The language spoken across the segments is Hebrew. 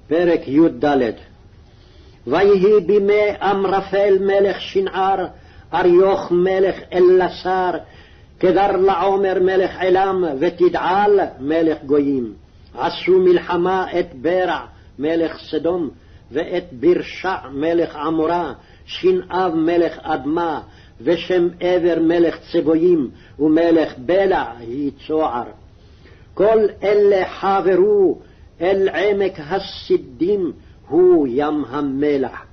פרק י"ד. ויהי בימי אמרפל מלך שנער, אריוך מלך אלסר, כדר לעומר מלך עילם, ותדעל מלך גויים. עשו מלחמה את ברע מלך סדום, ואת ברשע מלך עמורה, שנאב מלך אדמה, ושם עבר מלך צבויים, ומלך בלע יצוער. כל אלה חברו אל עמק הסידים, הוא ים המלח.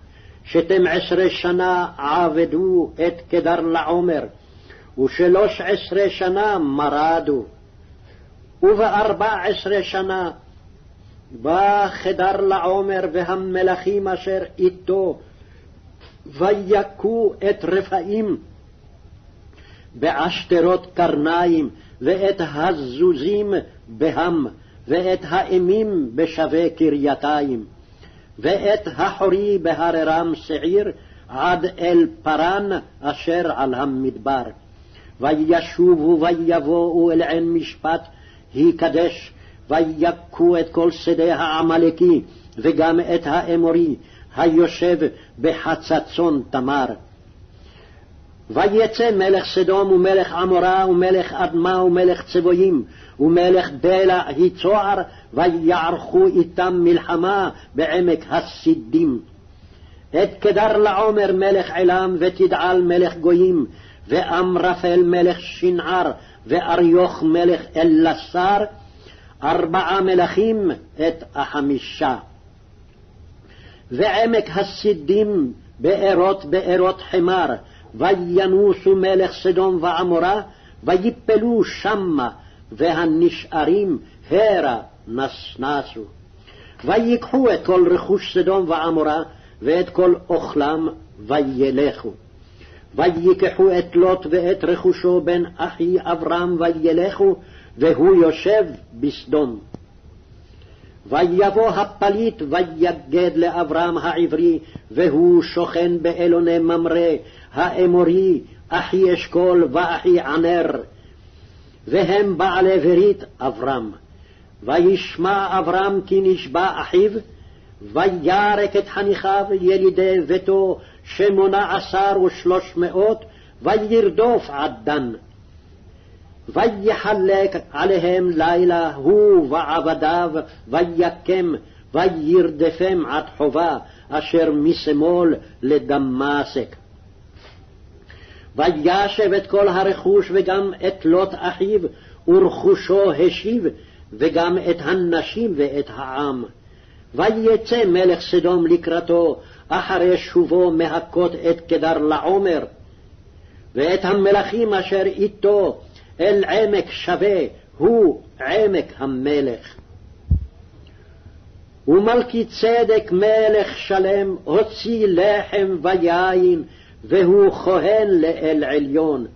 12 שנה עבדו את כדר לעומר, ו13 שנה מרדו. וב14 שנה בא כדר לעומר והמלכים אשר איתו, ויכו את רפאים בעשתרות קרניים, ואת הזוזים בהם, ואת האמים בשווה קרייתיים, ואת החורי בהררם שעיר, עד אל פרן אשר על המדבר. וישובו ויבואו אל עין משפט היקדש, ויכו את כל שדה העמלקי, וגם את האמורי היושב בחצצון תמר. ויצא מלך סדום ומלך עמורה ומלך אדמה ומלך צבויים ומלך בלע יצוער, ויערכו איתם מלחמה בעמק הסידים. את כדר לעומר מלך עילם, ותדעל מלך גויים, ואמרפל מלך שנער, ואריוך מלך אלסר, 4 מלכים את 5. ועמק הסידים בארות חמר, וינוסו מלך סדום ועמורה, ויפלו שמה, והנשארים הרה נסנסו. ויקחו את כל רכוש סדום ועמורה, ואת כל אוכלם, וילכו. ויקחו את לוט ואת רכושו בן אחי אברהם, וילכו, והוא יושב בסדום. ויבוא הפליט ויגד לאברהם העברי, והוא שוכן באלוני ממרא, האמורי, אחי אשכול ואחי ענר, והם בעלי ברית אברהם. וישמע אברהם כי נשבע אחיו, וירק את חניכיו ילידי ביתו 18,300, וירדוף עד דן. ויחלק עליהם לילה הוא ועבדיו, ויקם, וירדפם עד חובה, אשר משמאל לדמשק. וישב את כל הרכוש, וגם את לוט אחיו, ורכושו השיב, וגם את הנשים ואת העם. ויצא מלך סדום לקראתו, אחרי שובו מהכות את כדר לעומר, ואת המלכים אשר איתו, אל עמק שווה, הוא עמק המלך. ומלכי צדק מלך שלם הוציא לחם ויין, והוא כהן לאל עליון.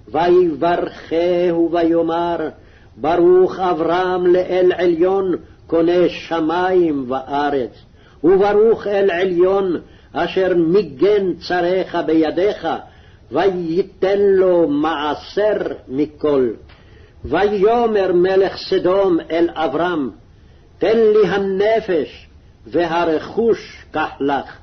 ויברכהו ויאמר, ברוך אברהם לאל עליון, קונה שמים וארץ. וברוך אל עליון, אשר מגן צריך בידיך, וייתן לו מעשר מכל. ויאמר מלך סדום אל אברהם, תן לי הנפש, והרכוש קח לך.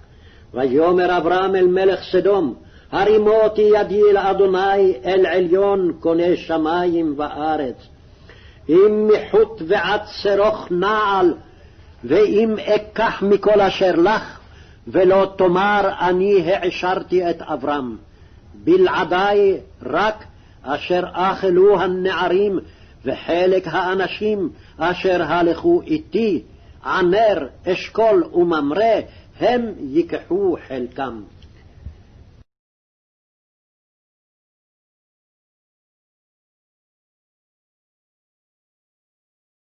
ויאמר אברהם אל מלך סדום, הרימותי ידי לאדוני אל עליון, קונה שמים וארץ. אם מחוט ועד שרוך נעל, ואם אקח מכל אשר לך, ולא תאמר אני העשרתי את אברהם. בלעדי רק אשר אכלו הנערים, וחלק האנשים אשר הלכו איתי, ענר, אשכול וממרא, הם ייקחו חלקם.